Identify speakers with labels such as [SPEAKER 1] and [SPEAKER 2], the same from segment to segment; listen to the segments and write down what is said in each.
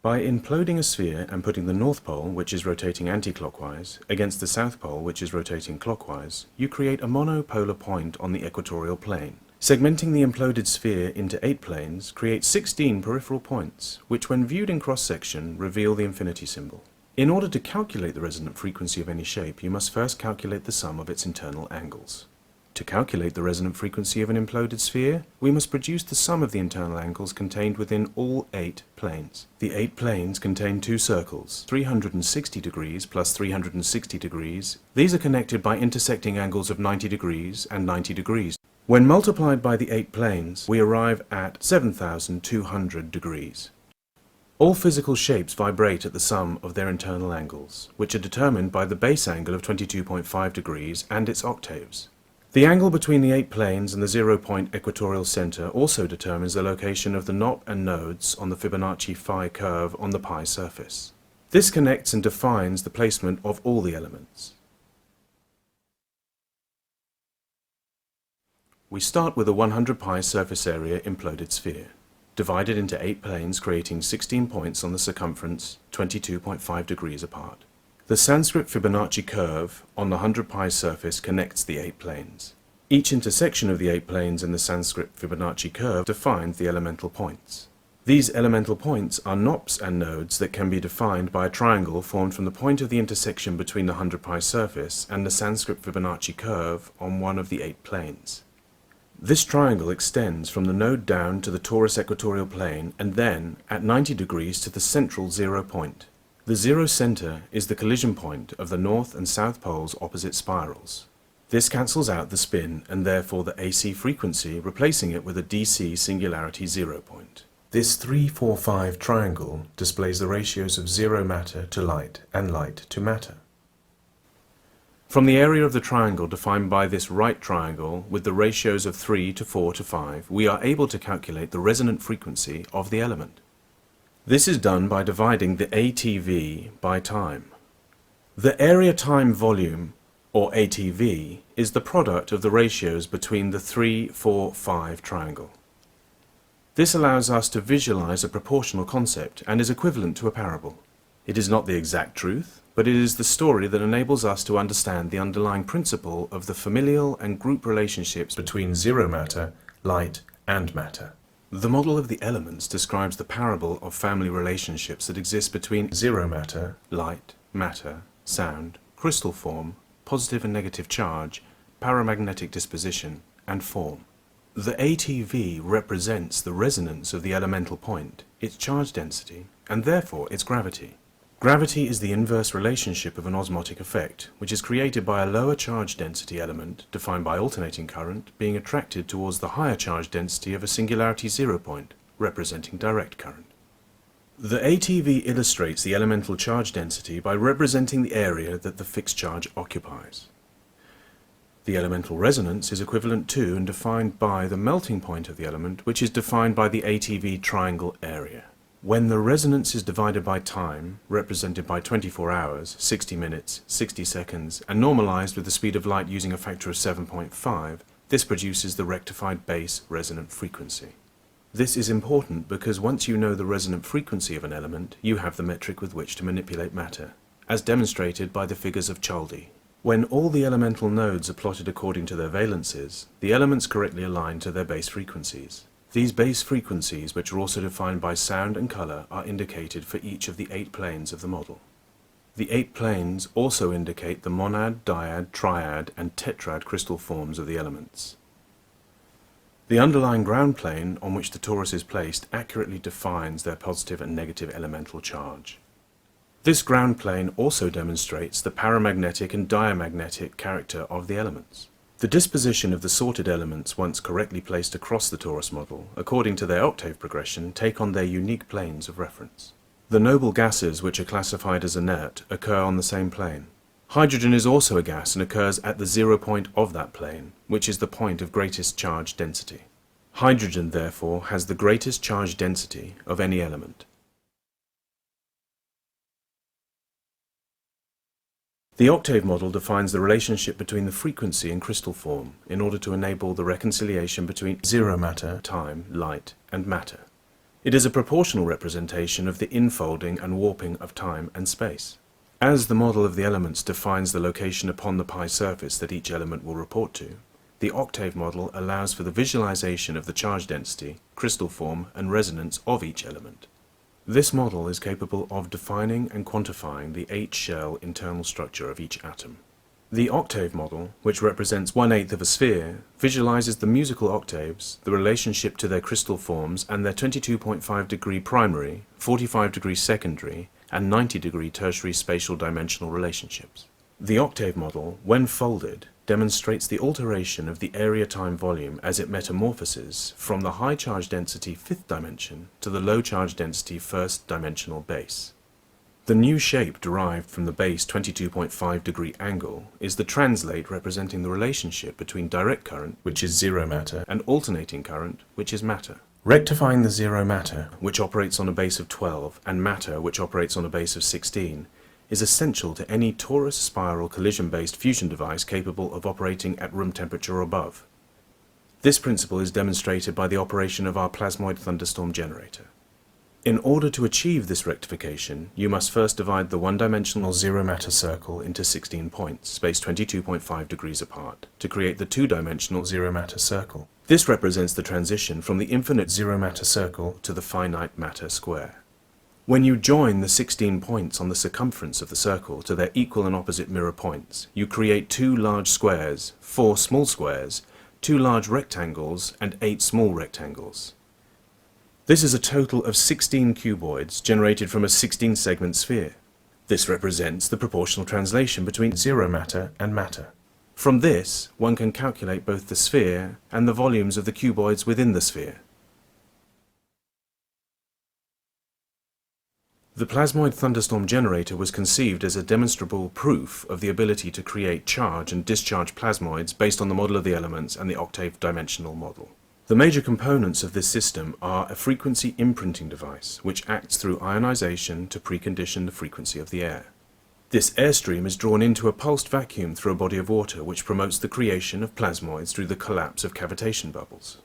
[SPEAKER 1] By imploding a sphere and putting the north pole, which is rotating anti-clockwise, against the south pole, which is rotating clockwise, you create a monopolar point on the equatorial plane. Segmenting the imploded sphere into 8 planes creates 16 peripheral points, which when viewed in cross-section reveal the infinity symbol. In order to calculate the resonant frequency of any shape, you must first calculate the sum of its internal angles. To calculate the resonant frequency of an imploded sphere, we must produce the sum of the internal angles contained within all 8 planes. The 8 planes contain 2 circles, 360 degrees plus 360 degrees. These are connected by intersecting angles of 90 degrees and 90 degrees. When multiplied by the 8 planes, we arrive at 7,200 degrees. All physical shapes vibrate at the sum of their internal angles, which are determined by the base angle of 22.5 degrees and its octaves. The angle between the 8 planes and the 0-point equatorial center also determines the location of the knot and nodes on the Fibonacci phi curve on the pi surface. This connects and defines the placement of all the elements. We start with a 100 pi surface area imploded sphere, divided into 8 planes creating 16 points on the circumference 22.5 degrees apart. The Sanskrit Fibonacci curve on the 100 pi surface connects the 8 planes. Each intersection of the 8 planes in the Sanskrit Fibonacci curve defines the elemental points. These elemental points are knops and nodes that can be defined by a triangle formed from the point of the intersection between the 100 pi surface and the Sanskrit Fibonacci curve on one of the 8 planes. This triangle extends from the node down to the torus equatorial plane and then, at 90 degrees, to the central 0 point. The 0 center is the collision point of the north and south poles' opposite spirals. This cancels out the spin and therefore the AC frequency, replacing it with a DC singularity 0 point. This 3-4-5 triangle displays the ratios of 0 matter to light and light to matter. From the area of the triangle defined by this right triangle with the ratios of 3 to 4 to 5, we are able to calculate the resonant frequency of the element. This is done by dividing the ATV by time. The area time volume, or ATV, is the product of the ratios between the 3-4-5 triangle. This allows us to visualize a proportional concept and is equivalent to a parable. It is not the exact truth, but it is the story that enables us to understand the underlying principle of the familial and group relationships between 0 matter, light, and matter. The model of the elements describes the parable of family relationships that exist between 0 matter, light, matter, sound, crystal form, positive and negative charge, paramagnetic disposition, and form. The ATV represents the resonance of the elemental point, its charge density, and therefore its gravity. Gravity is the inverse relationship of an osmotic effect, which is created by a lower charge density element, defined by alternating current, being attracted towards the higher charge density of a singularity 0 point, representing direct current. The ATV illustrates the elemental charge density by representing the area that the fixed charge occupies. The elemental resonance is equivalent to and defined by the melting point of the element, which is defined by the ATV triangle area. When the resonance is divided by time, represented by 24 hours, 60 minutes, 60 seconds, and normalized with the speed of light using a factor of 7.5, this produces the rectified base resonant frequency. This is important because once you know the resonant frequency of an element, you have the metric with which to manipulate matter, as demonstrated by the figures of JqLQ. When all the elemental nodes are plotted according to their valences, the elements correctly align to their base frequencies. These base frequencies, which are also defined by sound and color, are indicated for each of the 8 planes of the model. The 8 planes also indicate the monad, dyad, triad, and tetrad crystal forms of the elements. The underlying ground plane on which the torus is placed accurately defines their positive and negative elemental charge. This ground plane also demonstrates the paramagnetic and diamagnetic character of the elements. The disposition of the sorted elements, once correctly placed across the torus model, according to their octave progression, take on their unique planes of reference. The noble gases, which are classified as inert, occur on the same plane. Hydrogen is also a gas and occurs at the 0 point of that plane, which is the point of greatest charge density. Hydrogen, therefore, has the greatest charge density of any element. The octave model defines the relationship between the frequency and crystal form in order to enable the reconciliation between 0 matter, time, light, and matter. It is a proportional representation of the infolding and warping of time and space. As the model of the elements defines the location upon the pi surface that each element will report to, the octave model allows for the visualization of the charge density, crystal form, and resonance of each element. This model is capable of defining and quantifying the 8-shell internal structure of each atom. The octave model, which represents 1/8 of a sphere, visualizes the musical octaves, the relationship to their crystal forms, and their 22.5-degree primary, 45-degree secondary, and 90-degree tertiary spatial dimensional relationships. The octave model, when folded, demonstrates the alteration of the area-time volume as it metamorphoses from the high charge density 5th dimension to the low charge density 1st dimensional base. The new shape derived from the base 22.5-degree angle is the translate representing the relationship between direct current, which is zero matter, and alternating current, which is matter. Rectifying the zero matter, which operates on a base of 12, and matter, which operates on a base of 16, is essential to any torus spiral collision-based fusion device capable of operating at room temperature or above. This principle is demonstrated by the operation of our plasmoid thunderstorm generator. In order to achieve this rectification, you must first divide the one-dimensional zero-matter circle into 16 points, spaced 22.5 degrees apart, to create the two-dimensional zero-matter circle. This represents the transition from the infinite zero-matter circle to the finite matter square. When you join the 16 points on the circumference of the circle to their equal and opposite mirror points, you create 2 large squares, 4 small squares, 2 large rectangles, and 8 small rectangles. This is a total of 16 cuboids generated from a 16-segment sphere. This represents the proportional translation between zero matter and matter. From this, one can calculate both the sphere and the volumes of the cuboids within the sphere. The plasmoid thunderstorm generator was conceived as a demonstrable proof of the ability to create charge and discharge plasmoids based on the model of the elements and the octave dimensional model. The major components of this system are a frequency imprinting device, which acts through ionization to precondition the frequency of the air. This airstream is drawn into a pulsed vacuum through a body of water, which promotes the creation of plasmoids through the collapse of cavitation bubbles.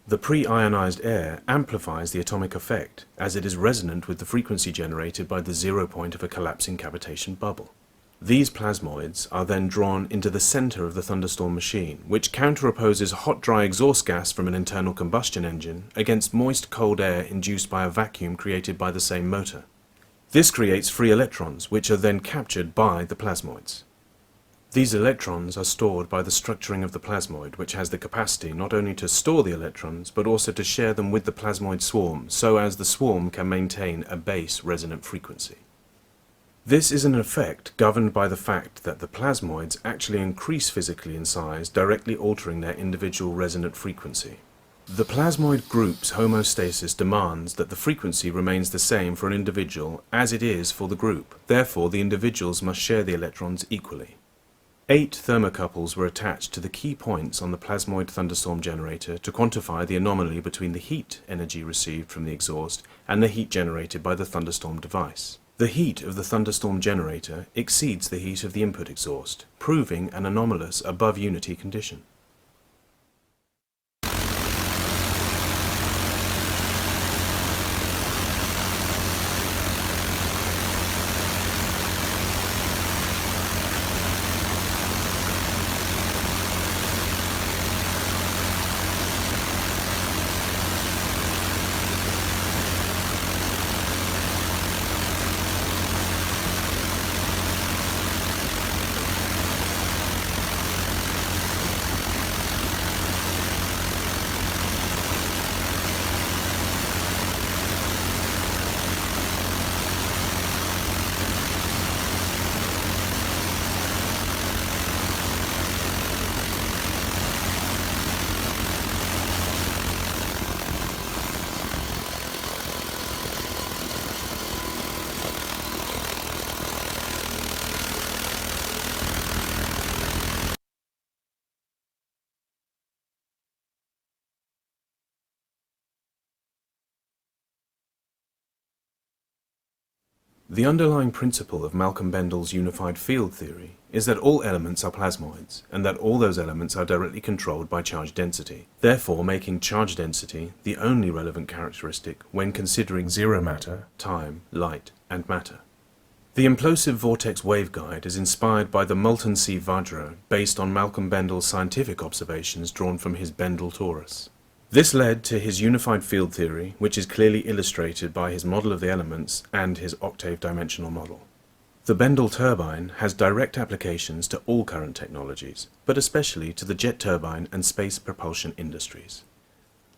[SPEAKER 1] The pre-ionized air amplifies the atomic effect, as it is resonant with the frequency generated by the zero point of a collapsing cavitation bubble. These plasmoids are then drawn into the center of the thunderstorm machine, which counteropposes hot dry exhaust gas from an internal combustion engine against moist cold air induced by a vacuum created by the same motor. This creates free electrons, which are then captured by the plasmoids. These electrons are stored by the structuring of the plasmoid, which has the capacity not only to store the electrons, but also to share them with the plasmoid swarm, so as the swarm can maintain a base resonant frequency. This is an effect governed by the fact that the plasmoids actually increase physically in size, directly altering their individual resonant frequency. The plasmoid group's homeostasis demands that the frequency remains the same for an individual as it is for the group. Therefore, the individuals must share the electrons equally. 8 thermocouples were attached to the key points on the plasmoid thunderstorm generator to quantify the anomaly between the heat energy received from the exhaust and the heat generated by the thunderstorm device. The heat of the thunderstorm generator exceeds the heat of the input exhaust, proving an anomalous above unity condition. The underlying principle of Malcolm Bendall's unified field theory is that all elements are plasmoids, and that all those elements are directly controlled by charge density, therefore making charge density the only relevant characteristic when considering zero matter, time, light, and matter. The implosive vortex waveguide is inspired by the molten sea Vajra based on Malcolm Bendall's scientific observations drawn from his Bendall torus. This led to his unified field theory, which is clearly illustrated by his model of the elements and his octave-dimensional model. The Bendall turbine has direct applications to all current technologies, but especially to the jet turbine and space propulsion industries.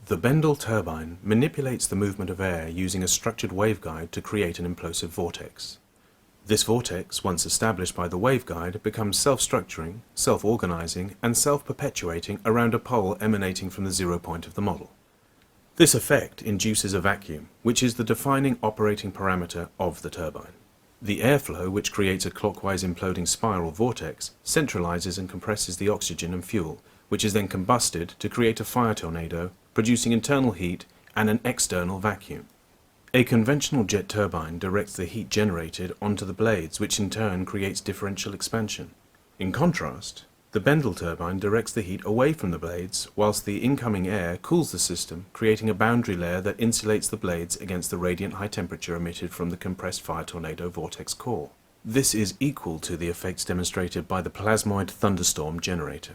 [SPEAKER 1] The Bendall turbine manipulates the movement of air using a structured waveguide to create an implosive vortex. This vortex, once established by the waveguide, becomes self-structuring, self-organizing, and self-perpetuating around a pole emanating from the zero point of the model. This effect induces a vacuum, which is the defining operating parameter of the turbine. The airflow, which creates a clockwise imploding spiral vortex, centralizes and compresses the oxygen and fuel, which is then combusted to create a fire tornado, producing internal heat and an external vacuum. A conventional jet turbine directs the heat generated onto the blades, which in turn creates differential expansion. In contrast, the Bendall turbine directs the heat away from the blades, whilst the incoming air cools the system, creating a boundary layer that insulates the blades against the radiant high temperature emitted from the compressed fire tornado vortex core. This is equal to the effects demonstrated by the Plasmoid thunderstorm generator.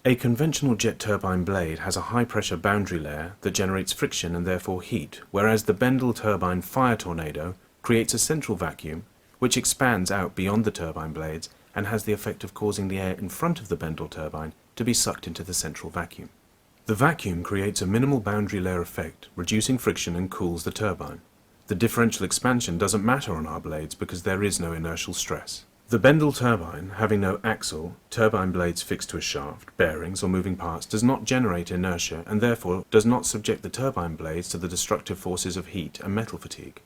[SPEAKER 1] A conventional jet turbine blade has a high-pressure boundary layer that generates friction and therefore heat, whereas the Bendall turbine fire tornado creates a central vacuum, which expands out beyond the turbine blades and has the effect of causing the air in front of the Bendall turbine to be sucked into the central vacuum. The vacuum creates a minimal boundary layer effect, reducing friction and cools the turbine. The differential expansion doesn't matter on our blades because there is no inertial stress. The Bendall turbine, having no axle, turbine blades fixed to a shaft, bearings or moving parts, does not generate inertia and therefore does not subject the turbine blades to the destructive forces of heat and metal fatigue.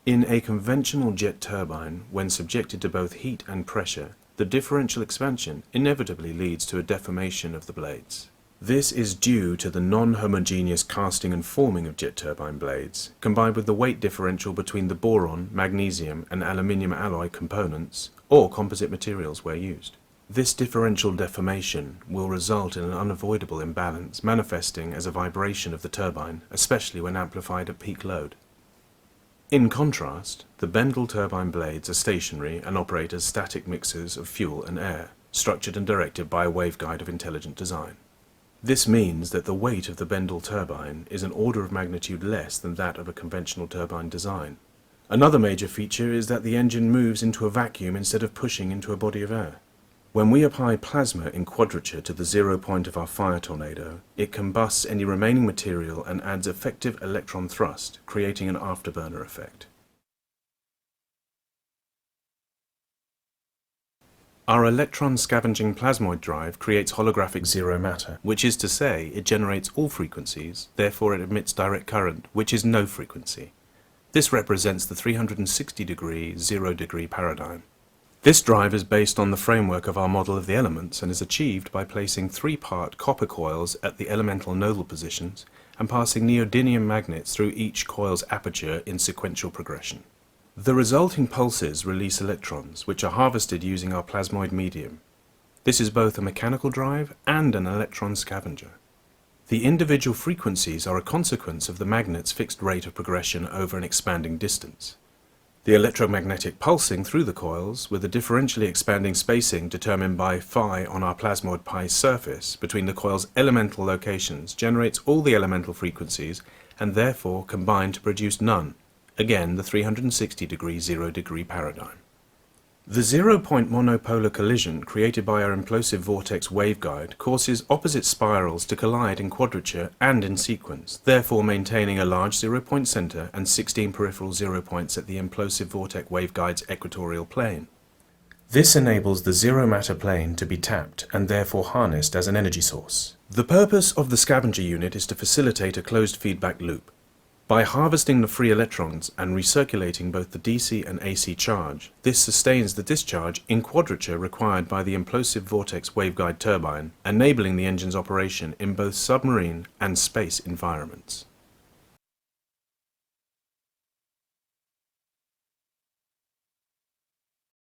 [SPEAKER 1] In a conventional jet turbine, when subjected to both heat and pressure, the differential expansion inevitably leads to a deformation of the blades. This is due to the non-homogeneous casting and forming of jet turbine blades, combined with the weight differential between the boron, magnesium and aluminium alloy components, or composite materials where used. This differential deformation will result in an unavoidable imbalance, manifesting as a vibration of the turbine, especially when amplified at peak load. In contrast, the Bendall turbine blades are stationary and operate as static mixers of fuel and air, structured and directed by a waveguide of intelligent design. This means that the weight of the Bendall turbine is an order of magnitude less than that of a conventional turbine design. Another major feature is that the engine moves into a vacuum instead of pushing into a body of air. When we apply plasma in quadrature to the zero point of our fire tornado, it combusts any remaining material and adds effective electron thrust, creating an afterburner effect. Our electron scavenging plasmoid drive creates holographic zero matter, which is to say it generates all frequencies, therefore it emits direct current, which is no frequency. This represents the 360-degree, zero-degree paradigm. This drive is based on the framework of our model of the elements and is achieved by placing 3-part copper coils at the elemental nodal positions and passing neodymium magnets through each coil's aperture in sequential progression. The resulting pulses release electrons, which are harvested using our plasmoid medium. This is both a mechanical drive and an electron scavenger. The individual frequencies are a consequence of the magnet's fixed rate of progression over an expanding distance. The electromagnetic pulsing through the coils, with a differentially expanding spacing determined by phi on our plasmoid pi surface between the coil's elemental locations, generates all the elemental frequencies and therefore combine to produce none. Again, the 360-degree, zero-degree paradigm. The zero-point monopolar collision created by our implosive vortex waveguide causes opposite spirals to collide in quadrature and in sequence, therefore maintaining a large zero-point center and 16 peripheral zero points at the implosive vortex waveguide's equatorial plane. This enables the zero-matter plane to be tapped and therefore harnessed as an energy source. The purpose of the scavenger unit is to facilitate a closed feedback loop. By harvesting the free electrons and recirculating both the DC and AC charge, this sustains the discharge in quadrature required by the implosive vortex waveguide turbine, enabling the engine's operation in both submarine and space environments.